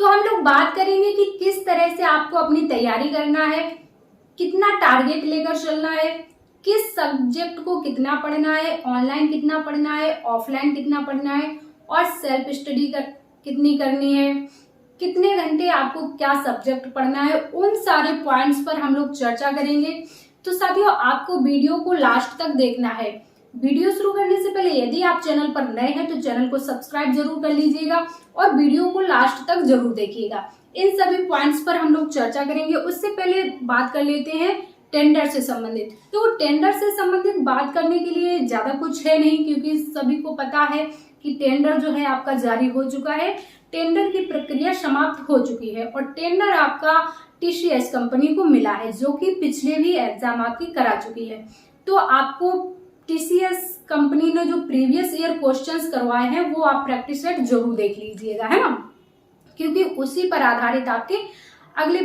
तो हम लोग बात करेंगे कि किस तरह से आपको अपनी तैयारी करना है, कितना टारगेट लेकर चलना है, किस सब्जेक्ट को कितना पढ़ना है, ऑनलाइन कितना पढ़ना है, ऑफलाइन कितना पढ़ना है, और सेल्फ स्टडी कितनी करनी है, कितने घंटे आपको क्या सब्जेक्ट पढ़ना है। उन सारे पॉइंट्स पर हम लोग चर्चा करेंगे। तो साथियों, आपको वीडियो को लास्ट तक देखना है। वीडियो शुरू करने से पहले यदि आप चैनल पर नए हैं तो चैनल को सब्सक्राइब जरूर कर लीजिएगा और वीडियो को लास्ट तक जरूर देखिएगा। इन सभी पॉइंट्स पर हम लोग चर्चा करेंगे। उससे पहले बात कर लेते हैं टेंडर से संबंधित। तो टेंडर से संबंधित बात करने के लिए ज्यादा कुछ है नहीं, क्योंकि सभी को पता है कि टेंडर जो है आपका जारी हो चुका है, टेंडर की प्रक्रिया समाप्त हो चुकी है और टेंडर आपका टीसीएस कंपनी को मिला है, जो कि पिछले भी एग्जाम आपकी करा चुकी है। तो आपको टीसीएस कंपनी ने जो प्रीवियस ईयर क्वेश्चंस करवाए हैं वो आप प्रैक्टिस सेट जरूर देख लीजिएगा, है ना, क्योंकि उसी पर आधारित आपके अगले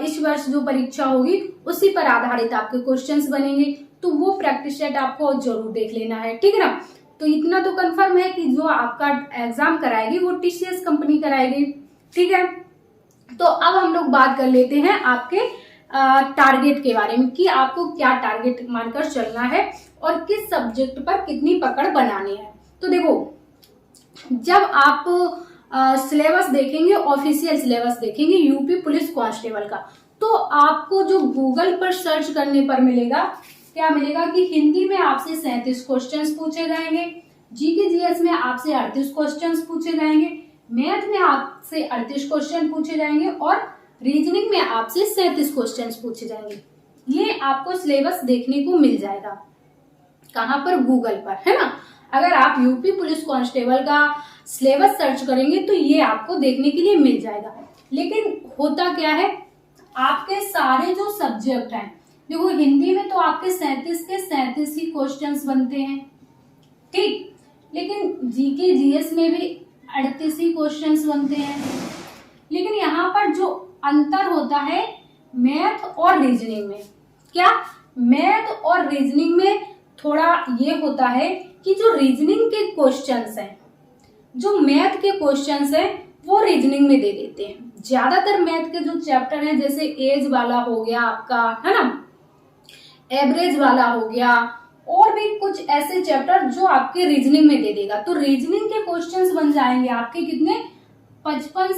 इस वर्ष जो परीक्षा होगी उसी पर आधारित आपके क्वेश्चंस बनेंगे। तो वो प्रैक्टिस सेट आपको जरूर देख लेना है, ठीक है ना। तो इतना तो कंफर्म है कि जो आपका एग्जाम कराएगी वो टीसीएस कंपनी कराएगी, ठीक है। तो अब हम लोग बात कर लेते हैं आपके टारगेट के बारे में कि आपको क्या टारगेट मानकर चलना है और किस सब्जेक्ट पर कितनी पकड़ बनानी है। तो देखो, जब आप सिलेबस देखेंगे, ऑफिशियल सिलेबस देखेंगे यूपी पुलिस कांस्टेबल का, तो आपको जो गूगल पर सर्च करने पर मिलेगा, क्या मिलेगा कि हिंदी में आपसे 37 क्वेश्चंस पूछे जाएंगे, जीके जीएस में आपसे 38 क्वेश्चंस पूछे जाएंगे, मैथ में आपसे 38 क्वेश्चन पूछे जाएंगे और रीजनिंग में आपसे 37 क्वेश्चंस पूछे जाएंगे। ये आपको सिलेबस देखने को मिल जाएगा। कहाँ पर? गूगल पर, है ना। अगर आप यूपी पुलिस कांस्टेबल का सिलेबस सर्च करेंगे तो ये आपको देखने के लिए मिल जाएगा। लेकिन होता क्या है, आपके सारे जो सब्जेक्ट हैं, देखो हिंदी में तो आपके 37 के 37 ही क्वेश्चंस बनते हैं, ठीक, लेकिन जीके जीएस में भी 38 ही क्वेश्चंस बनते हैं। लेकिन यहाँ पर जो अंतर होता है मैथ और रीजनिंग में, क्या मैथ और रीजनिंग में थोड़ा ये होता है कि जो रीजनिंग के क्वेश्चंस हैं, जो मैथ के क्वेश्चंस हैं वो रीजनिंग में दे देते हैं। ज्यादातर मैथ के जो चैप्टर हैं, जैसे एज वाला हो गया आपका, है ना, एवरेज वाला हो गया, और भी कुछ ऐसे चैप्टर जो आपके रीजनिंग में दे देगा। तो रीजनिंग के क्वेश्चंस बन जाएंगे आपके कितने? 55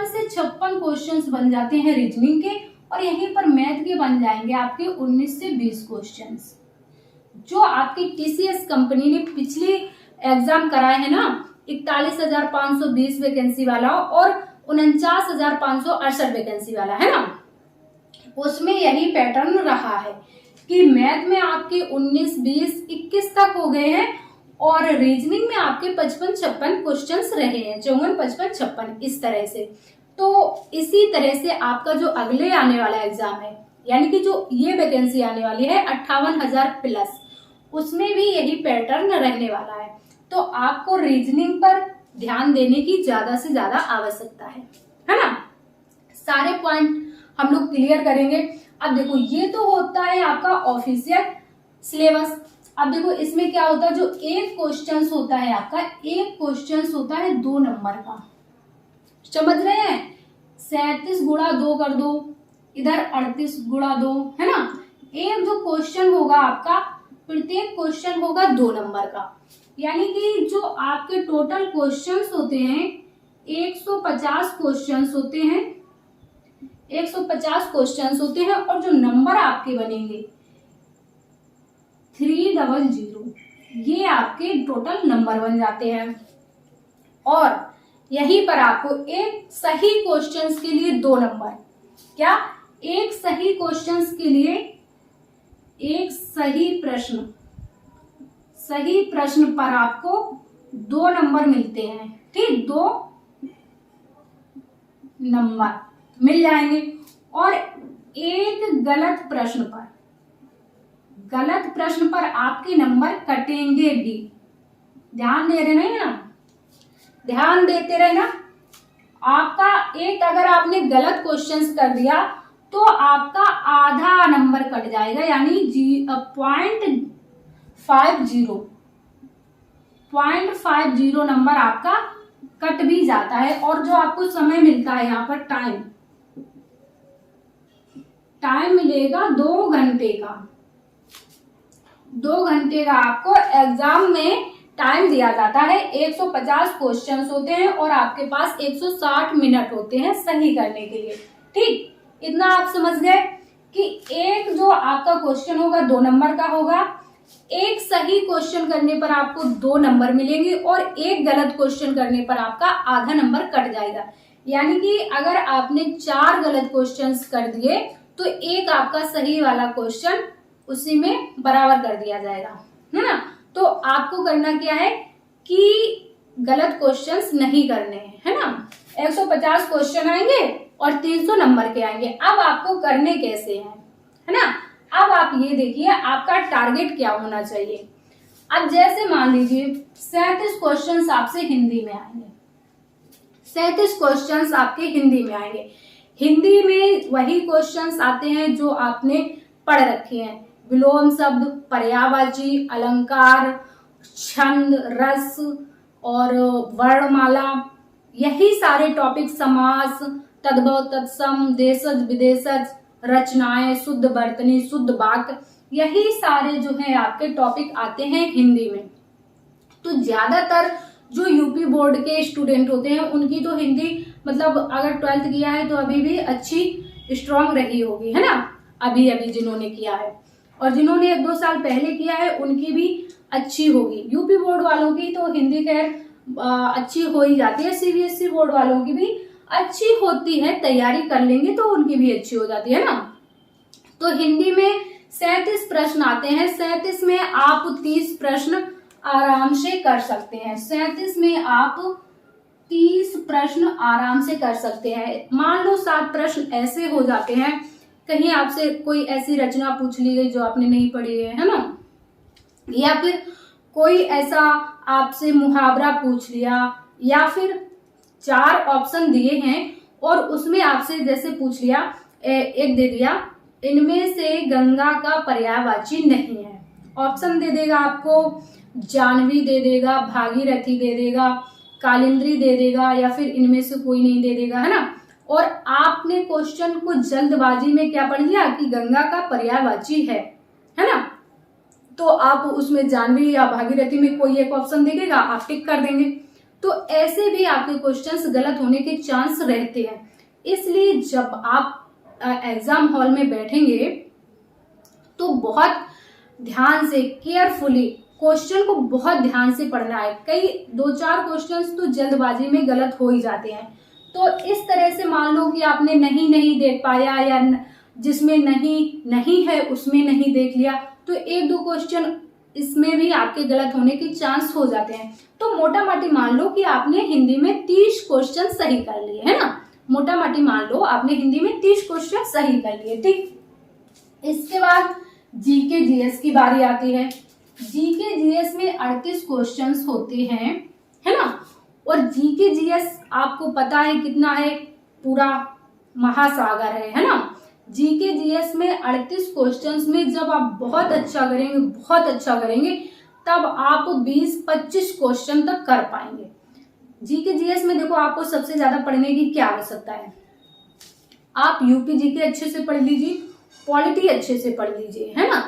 से 56 क्वेश्चंस बन जाते हैं रीजनिंग के, और यहीं पर मैथ के बन जाएंगे आपके 19 से 20 क्वेश्चंस। जो आपकी टीसीएस कंपनी ने पिछले एग्जाम कराए हैं ना, 41,520 वैकेंसी वाला और 49,568 वैकेंसी वाला, है ना, उसमें यही पैटर्न रहा है कि मैथ में आपके 19, 20, 21 तक हो गए हैं और रीजनिंग में आपके 55-56 क्वेश्चंस रहे हैं, 54, 55, 56 इस तरह से। तो इसी तरह से आपका जो अगले आने वाला एग्जाम है, यानी कि जो ये वैकेंसी आने वाली है 58,000 प्लस, उसमें भी यही पैटर्न रहने वाला है। तो आपको रीजनिंग पर ध्यान देने की ज्यादा से ज्यादा आवश्यकता है ना। सारे पॉइंट हम लोग क्लियर करेंगे। अब देखो, ये तो होता है आपका ऑफिशियल सिलेबस। अब देखो इसमें क्या होता है, जो एक क्वेश्चन होता है आपका, एक क्वेश्चन होता है 2 नंबर का, समझ रहे हैं। 37 गुणा 2 कर दो, इधर 38 गुणा 2, है ना। एक जो क्वेश्चन होगा आपका, प्रत्येक क्वेश्चन होगा 2 नंबर का, यानी कि जो आपके टोटल क्वेश्चंस होते हैं 150 क्वेश्चंस होते हैं, 150 क्वेश्चंस होते हैं, और जो नंबर आपके बनेंगे 300, ये आपके टोटल नंबर बन जाते हैं। और यहीं पर आपको एक सही क्वेश्चंस के लिए 2 नंबर, क्या, एक सही क्वेश्चंस के लिए एक सही प्रश्न पर आपको 2 नंबर मिलते हैं, ठीक, 2 नंबर मिल जाएंगे। और एक गलत प्रश्न पर आपके नंबर कटेंगे भी। ध्यान दे रहे हैं ना, ध्यान देते रहे ना। आपका एक, अगर आपने गलत क्वेश्चंस कर दिया तो आपका आधा नंबर कट जाएगा, यानी 0.50 नंबर आपका कट भी जाता है। और जो आपको समय मिलता है यहाँ पर टाइम मिलेगा 2 घंटे का। 2 घंटे का आपको एग्जाम में टाइम दिया जाता है। 150 क्वेश्चंस होते हैं और आपके पास 160 मिनट होते हैं सही करने के लिए। ठीक, इतना आप समझ गए कि एक जो आपका क्वेश्चन होगा 2 नंबर का होगा, एक सही क्वेश्चन करने पर आपको 2 नंबर मिलेंगे और एक गलत क्वेश्चन करने पर आपका आधा नंबर कट जाएगा। यानी कि अगर आपने 4 गलत क्वेश्चंस कर दिए तो एक आपका सही वाला क्वेश्चन उसी में बराबर कर दिया जाएगा, है ना। तो आपको करना क्या है कि गलत क्वेश्चंस नहीं करने हैं, है ना। 150 क्वेश्चन आएंगे और 300 नंबर के आएंगे। अब आपको करने कैसे हैं, है ना। अब आप ये देखिए आपका टारगेट क्या होना चाहिए। अब जैसे मान लीजिए 37 क्वेश्चंस आपसे हिंदी में आएंगे, 37 क्वेश्चंस आपके हिंदी में आएंगे। हिंदी में वही क्वेश्चंस आते हैं जो आपने पढ़ रखे हैं, विलोम शब्द, पर्यायवाची, अलंकार, छंद, रस और वर्णमाला, यही सारे टॉपिक, समास, तद्भव, तत्सम, देशज, विदेशज, रचनाएं, शुद्ध वर्तनी, शुद्ध वाक्य, यही सारे जो है आपके टॉपिक आते हैं हिंदी में। तो ज्यादातर जो यूपी बोर्ड के स्टूडेंट होते हैं उनकी तो हिंदी मतलब अगर 12th किया है तो अभी भी अच्छी स्ट्रांग रही होगी, है ना। अभी जिन्होंने किया है और जिन्होंने 1-2 साल पहले किया है उनकी भी अच्छी होगी। यूपी बोर्ड वालों की तो हिंदी खैर अच्छी हो ही जाती है, सीबीएसई बोर्ड वालों की भी अच्छी होती है, तैयारी कर लेंगे तो उनकी भी अच्छी हो जाती है ना। तो हिंदी में 37 प्रश्न आते हैं। 37 में आप 30 प्रश्न आराम से कर सकते हैं। 37 में आप 30 प्रश्न आराम से कर सकते हैं। मान लो 7 प्रश्न ऐसे हो जाते हैं, कहीं आपसे कोई ऐसी रचना पूछ ली गई जो आपने नहीं पढ़ी है ना, या फिर कोई ऐसा आपसे मुहावरा पूछ लिया, या फिर 4 ऑप्शन दिए हैं और उसमें आपसे जैसे पूछ लिया, एक दे दिया, इनमें से गंगा का पर्यायवाची नहीं है। ऑप्शन दे देगा आपको, जानवी दे देगा, भागीरथी दे देगा, कालिंदी दे देगा, या फिर इनमें से कोई नहीं दे देगा, है ना। और आपने क्वेश्चन को जल्दबाजी में क्या पढ़ लिया कि गंगा का पर्यायवाची है ना। तो आप उसमें जानवी या भागीरथी में कोई एक ऑप्शन दे देगा, आप टिक कर देंगे। तो ऐसे भी आपके क्वेश्चंस गलत होने के चांस रहते हैं। इसलिए जब आप एग्जाम हॉल में बैठेंगे तो बहुत ध्यान से, केयरफुली क्वेश्चन को बहुत ध्यान से पढ़ना है। कई 2-4 क्वेश्चंस तो जल्दबाजी में गलत हो ही जाते हैं। तो इस तरह से मान लो कि आपने नहीं देख पाया, या जिसमें नहीं है उसमें नहीं देख लिया, तो 1-2 क्वेश्चन इसमें भी आपके गलत होने के चांस हो जाते हैं। तो मोटा माटी मान लो कि आपने हिंदी में 30 क्वेश्चन सही कर लिए, है ना। मोटा माटी मान लो आपने हिंदी में 30 क्वेश्चन सही कर लिए, ठीक। इसके बाद जीके जीएस की बारी आती है। जीके जीएस में 38 क्वेश्चंस होते हैं, है ना। और जीके जीएस आपको पता है कितना है, पूरा महासागर है ना। जीके जीएस में 38 क्वेश्चंस में जब आप बहुत अच्छा करेंगे तब आप 20-25 क्वेश्चन तक कर पाएंगे। जीके जीएस में देखो आपको सबसे ज्यादा पढ़ने की क्या आवश्यकता है, आप यूपी जीके अच्छे से पढ़ लीजिए, पॉलिटी अच्छे से पढ़ लीजिए, है ना।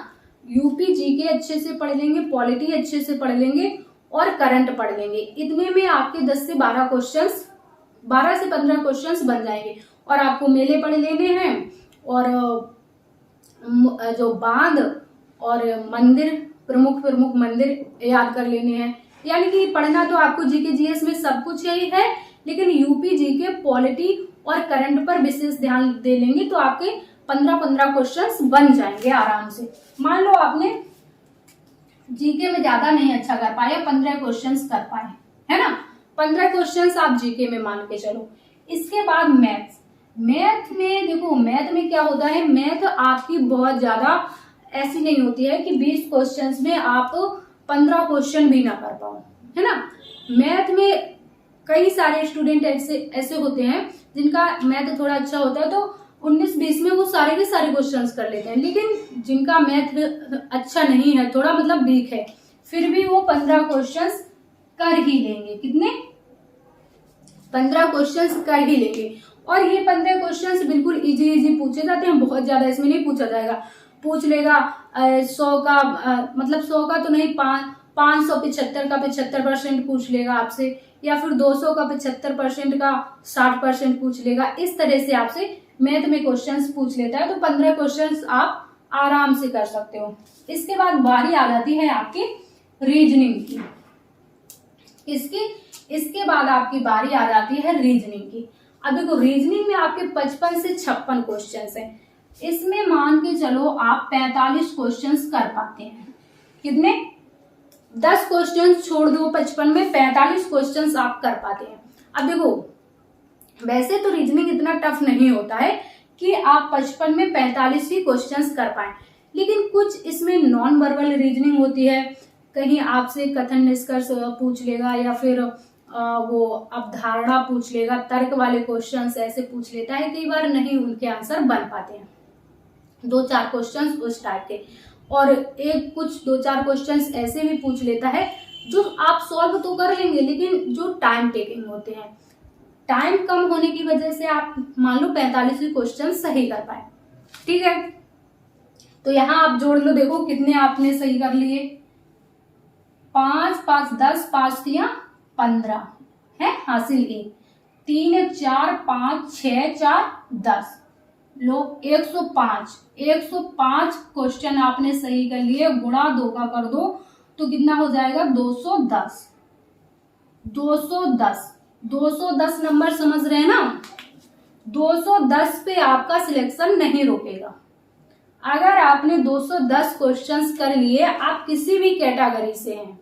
यूपी जीके अच्छे से पढ़ लेंगे, पॉलिटी अच्छे से पढ़ लेंगे और करंट पढ़ लेंगे। इतने में आपके 10 से 12 क्वेश्चंस, 12 से 15 क्वेश्चंस बन जाएंगे। और आपको मेले पढ़ लेने हैं और जो बांध और मंदिर, प्रमुख मंदिर याद कर लेने हैं। यानी कि पढ़ना तो आपको जीके जीएस में सब कुछ यही है, लेकिन यूपी जीके, पॉलिटी और करंट पर विशेष ध्यान दे लेंगे तो आपके 15-15 क्वेश्चंस बन जाएंगे आराम से। मान लो आपने जीके में ज्यादा नहीं अच्छा कर पाए, 15 क्वेश्चंस कर पाए, है ना। 15 क्वेश्चंस आप जीके में मान के चलो। इसके बाद मैथ में देखो, मैथ में क्या होता है, मैथ आपकी बहुत ज्यादा ऐसी नहीं होती है कि 20 क्वेश्चंस में आप 15 क्वेश्चन भी ना कर पाओ, है ना। मैथ में कई सारे स्टूडेंट ऐसे होते हैं जिनका मैथ थोड़ा अच्छा होता है तो 19-20 में वो सारे के सारे क्वेश्चंस कर लेते हैं। लेकिन जिनका मैथ अच्छा नहीं है, थोड़ा मतलब वीक है, फिर भी वो 15 क्वेश्चंस कर ही लेंगे। कितने? 15 क्वेश्चंस कर ही लेंगे। और ये 15 क्वेश्चंस बिल्कुल इजी पूछे जाते हैं, बहुत ज्यादा इसमें नहीं पूछा जाएगा। पूछ लेगा 100 का मतलब 100 का तो नहीं, 575 का 75% पूछ लेगा आपसे, या फिर 200 का 75% का 60% पूछ लेगा। इस तरह से आपसे मैथ में क्वेश्चंस पूछ लेता है। तो 15 क्वेश्चंस आप आराम से कर सकते हो। इसके बाद बारी आ जाती है आपकी रीजनिंग की। इसके बाद आपकी बारी आ जाती है रीजनिंग की। अब देखो रीजनिंग में आपके 55 से 56 क्वेश्चंस हैं। इसमें मान के चलो आप 45 क्वेश्चंस कर पाते हैं। कितने? 10 क्वेश्चंस छोड़ दो, 55 में 45 क्वेश्चंस आप कर पाते हैं। अब देखो वैसे तो रीजनिंग इतना टफ नहीं होता है कि आप 55 में 45 ही क्वेश्चंस कर पाए, लेकिन कुछ इसमें नॉन वर्बल रीजनिंग होती है। कहीं आपसे कथन निष्कर्ष पूछ लेगा, या फिर वो अवधारणा पूछ लेगा, तर्क वाले क्वेश्चंस ऐसे पूछ लेता है, कई बार नहीं उनके आंसर बन पाते हैं। 2-4 क्वेश्चंस उस टाइप के, और कुछ 2-4 क्वेश्चंस ऐसे भी पूछ लेता है जो आप सॉल्व तो कर लेंगे, लेकिन जो टाइम टेकिंग होते हैं। टाइम कम होने की वजह से आप मान लो 45 क्वेश्चन सही कर पाए। ठीक है, तो यहां आप जोड़ लो, देखो कितने आपने सही कर लिए। 5 5 10, 5 3 15 है, हासिल 1, 3 1 4 5 6 4 10, लो 105 क्वेश्चन आपने सही कर लिए। गुणा 2 का कर दो तो कितना हो जाएगा? 210। 210 नंबर समझ रहे हैं ना? 210 पे आपका सिलेक्शन नहीं रुकेगा। अगर आपने 210 क्वेश्चंस कर लिए, आप किसी भी कैटेगरी से हैं,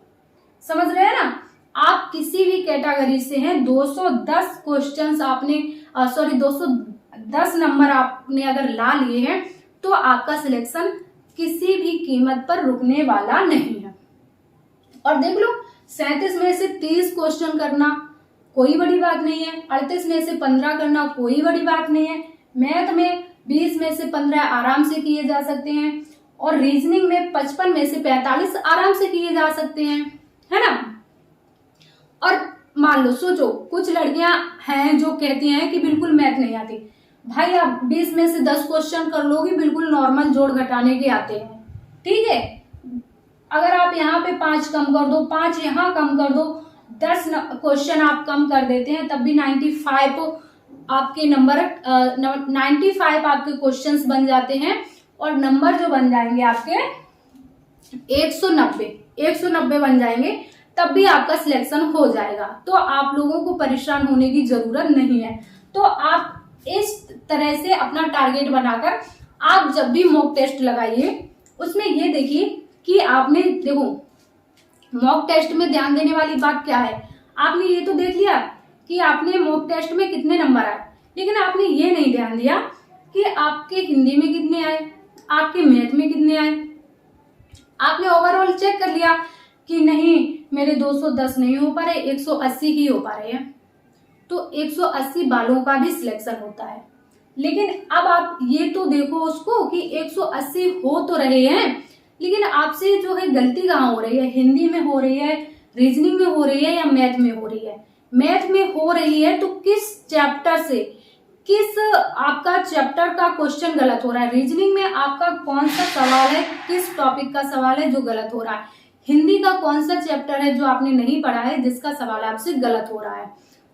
समझ रहे हैं ना? आप किसी भी कैटेगरी से हैं, 210 क्वेश्चंस आपने 210 नंबर आपने अगर ला लिए हैं, तो आपका सिलेक्शन किसी भी कीमत पर रुकने वाला नहीं है। और देख लो 37 में से 30 क्वेश्चन करना कोई बड़ी बात नहीं है, 38 में से 15 करना कोई बड़ी बात नहीं है, मैथ में 20 में से 15 आराम से किए जा सकते हैं, और रीजनिंग में 55 में से 45 आराम से किए जा सकते हैं, है ना? और मान लो सोचो कुछ लड़कियां हैं जो कहती हैं कि बिल्कुल मैथ नहीं आती। भाई आप 20 में से 10 क्वेश्चन कर लोगे, बिल्कुल नॉर्मल जोड़ घटाने के आते हैं। ठीक है, अगर आप यहाँ पे 5 कम कर दो, 5 यहाँ कम कर दो, 10 क्वेश्चन आप कम कर देते हैं, तब भी 95 आपके नंबर 95 आपके क्वेश्चंस बन जाते हैं, और नंबर जो बन जाएंगे आपके 190 बन जाएंगे, तब भी आपका सिलेक्शन हो जाएगा। तो आप लोगों को परेशान होने की जरूरत नहीं है। तो आप इस तरह से अपना टारगेट बनाकर आप जब भी मॉक टेस्ट लगाइए, उसमें ये देखिए कि आपने देखो मॉक टेस्ट में ध्यान देने वाली बात क्या है। आपने ये तो देख लिया कि आपने मॉक टेस्ट में कितने नंबर आए, लेकिन आपने ये नहीं ध्यान दिया कि आपके हिंदी में कितने आए, आपके मैथ में कितने आए। आपने ओवरऑल चेक कर लिया कि नहीं मेरे 210 नहीं हो पा रहे, 180 ही हो पा रहे हैं, तो 180 बालों का भी सिलेक्शन होता है। लेकिन अब आप ये तो देखो उसको कि 180 हो तो रहे हैं, लेकिन आपसे जो है गलती कहाँ हो रही है? हिंदी में हो रही है, रीजनिंग में हो रही है, या मैथ में हो रही है? मैथ में हो रही है तो किस चैप्टर से, किस आपका चैप्टर का क्वेश्चन गलत हो रहा है? रीजनिंग में आपका कौन सा सवाल है, किस टॉपिक का सवाल है जो गलत हो रहा है? हिंदी का कौन सा चैप्टर है जो आपने नहीं पढ़ा है जिसका सवाल आपसे गलत हो रहा है?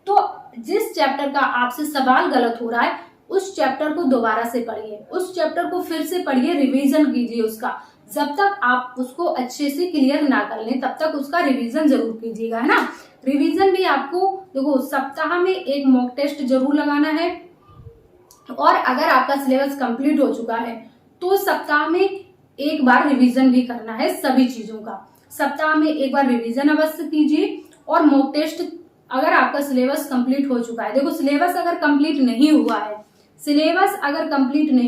तो जिस चैप्टर का आपसे सवाल गलत हो रहा है उस चैप्टर को दोबारा से पढ़िए, उस चैप्टर को फिर से पढ़िए, रिवीजन कीजिए उसका। जब तक आप उसको अच्छे से क्लियर ना कर लें तब तक उसका रिवीजन जरूर कीजिएगा, है ना? रिवीजन भी आपको देखो सप्ताह में एक मॉक टेस्ट जरूर लगाना है, और अगर आपका सिलेबस कंप्लीट हो चुका है तो सप्ताह में एक बार रिवीजन भी करना है सभी चीजों का। सप्ताह में एक बार रिवीजन अवश्य कीजिए, और मॉक टेस्ट अगर आपका सिलेबस कंप्लीट हो चुका है, देखो सिलेबस अगर कंप्लीट नहीं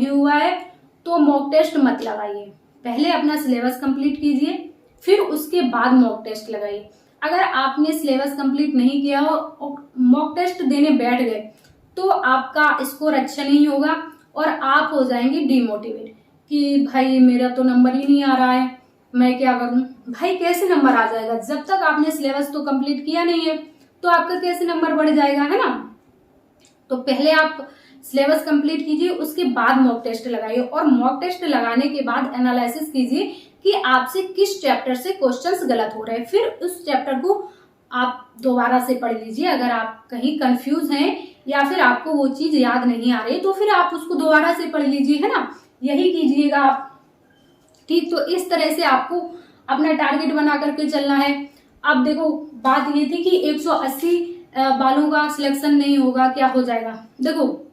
हुआ है तो मॉक टेस्ट मत लगाइए। पहले अपना सिलेबस कंप्लीट कीजिए, फिर उसके बाद मॉक टेस्ट लगाइए। अगर आपने सिलेबस कंप्लीट नहीं किया हो और मॉक टेस्ट देने बैठ गए तो आपका स्कोर अच्छा नहीं होगा, और आप हो जाएंगे डिमोटिवेट कि भाई मेरा तो नंबर ही नहीं आ रहा है, मैं क्या करूं? भाई कैसे नंबर आ जाएगा? जब तक आपने सिलेबस तो कंप्लीट किया नहीं है, तो आपका कैसे नंबर बढ़ जाएगा, है ना। तो पहले आप सिलेबस कंप्लीट कीजिए, उसके बाद मॉक टेस्ट लगाइए, और मॉक टेस्ट लगाने के बाद एनालिसिस कीजिए कि आपसे किस चैप्टर से क्वेश्चंस गलत हो रहे हैं। फिर उस चैप्टर को आप दोबारा से पढ़ लीजिए। अगर आप कहीं कंफ्यूज हैं या फिर आपको वो चीज याद नहीं आ रही तो फिर आप उसको दोबारा से पढ़ लीजिए, है ना। यही कीजिएगा आप, ठीक। तो इस तरह से आपको अपना टारगेट बना करके चलना है। अब देखो, बात ये थी कि 180 बालों का सिलेक्शन नहीं होगा, क्या हो जाएगा। देखो,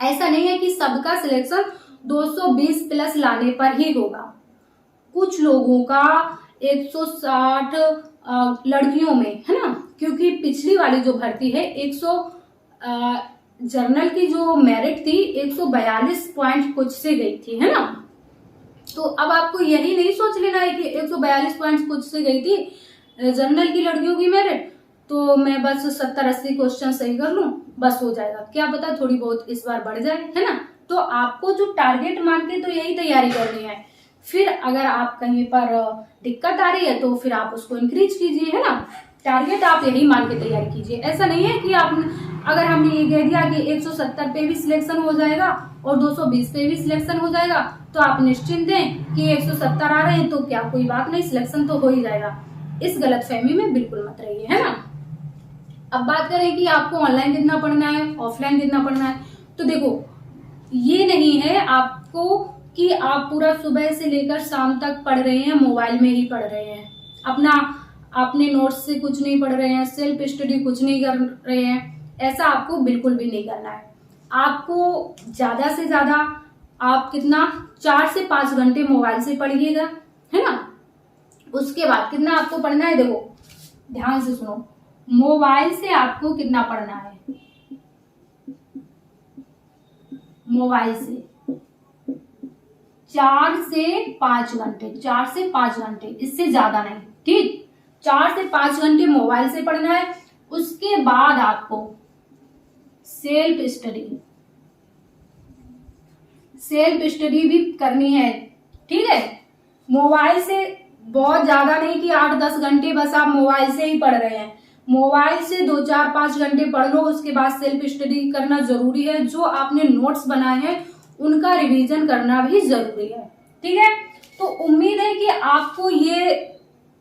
ऐसा नहीं है कि सबका सिलेक्शन 220 प्लस लाने पर ही होगा। कुछ लोगों का 160 लड़कियों में, है ना, क्योंकि पिछली वाली जो भर्ती है 100 जर्नल की जो मेरिट थी 142 पॉइंट कुछ से गई थी, है ना। तो अब आपको यही नहीं सोच लेना है कि 142 पॉइंट कुछ से गई थी जर्नल की लड़कियों की मेरिट, तो मैं बस 70-80 क्वेश्चन सही कर लूं बस हो जाएगा। क्या पता थोड़ी बहुत इस बार बढ़ जाए, है ना। तो आपको जो टारगेट मान के तो यही तैयारी करनी है। फिर अगर आप कहीं पर दिक्कत आ रही है तो फिर आप उसको इंक्रीज कीजिए, है ना। टारगेट आप यही मान के तैयारी कीजिए। ऐसा नहीं है कि आप, अगर हमने ये कह दिया कि 170 पे भी सिलेक्शन हो जाएगा और 220 पे भी सिलेक्शन हो जाएगा तो आप निश्चिंत हैं कि 170 आ रहे हैं तो क्या कोई बात नहीं, सिलेक्शन तो हो ही जाएगा। इस गलतफहमी में बिल्कुल मत रहिए, है ना। अब बात करें कि आपको ऑनलाइन कितना पढ़ना है, ऑफलाइन कितना पढ़ना है। तो देखो, ये नहीं है आपको कि आप पूरा सुबह से लेकर शाम तक पढ़ रहे हैं, मोबाइल में ही पढ़ रहे हैं, अपने नोट्स से कुछ नहीं पढ़ रहे हैं, सेल्फ स्टडी कुछ नहीं कर रहे हैं। ऐसा आपको बिल्कुल भी नहीं करना है। आपको ज्यादा से ज्यादा आप कितना 4 से 5 घंटे मोबाइल से पढ़िएगा, है ना। उसके बाद कितना आपको पढ़ना है, देखो ध्यान से सुनो, मोबाइल से आपको कितना पढ़ना है, मोबाइल से 4 से 5 घंटे, 4 से 5 घंटे, इससे ज्यादा नहीं, ठीक। 4 से 5 घंटे मोबाइल से पढ़ना है। उसके बाद आपको सेल्फ स्टडी भी करनी है, ठीक है। मोबाइल से बहुत ज्यादा नहीं कि 8-10 घंटे बस आप मोबाइल से ही पढ़ रहे हैं। मोबाइल से 2-4-5 घंटे पढ़ लो, उसके बाद सेल्फ स्टडी करना जरूरी है। जो आपने नोट्स बनाए हैं उनका रिवीजन करना भी जरूरी है, ठीक है। तो उम्मीद है कि आपको ये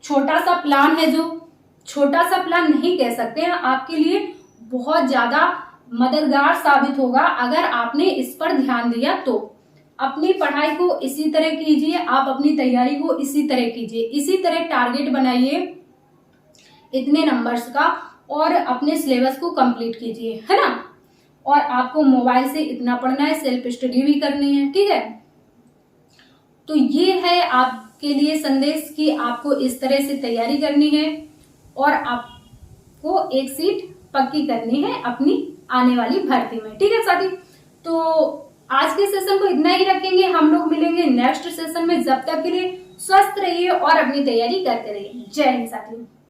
छोटा सा प्लान है, जो छोटा सा प्लान नहीं कह सकते हैं, आपके लिए बहुत ज्यादा मददगार साबित होगा अगर आपने इस पर ध्यान दिया तो। अपनी पढ़ाई को इसी तरह कीजिए, आप अपनी तैयारी को इसी तरह कीजिए, इसी तरह टारगेट बनाइए इतने नंबर्स का और अपने सिलेबस को कंप्लीट कीजिए, है ना। और आपको मोबाइल से इतना पढ़ना है, सेल्फ स्टडी भी करनी है, ठीक है। तो ये है आपके लिए संदेश कि आपको इस तरह से तैयारी करनी है और आपको एक सीट पक्की करनी है अपनी आने वाली भर्ती में, ठीक है साथी। तो आज के सेशन को इतना ही रखेंगे, हम लोग मिलेंगे नेक्स्ट सेशन में। जब तक के लिए स्वस्थ रहिए और अपनी तैयारी करते रहिए। जय हिंद साथियों।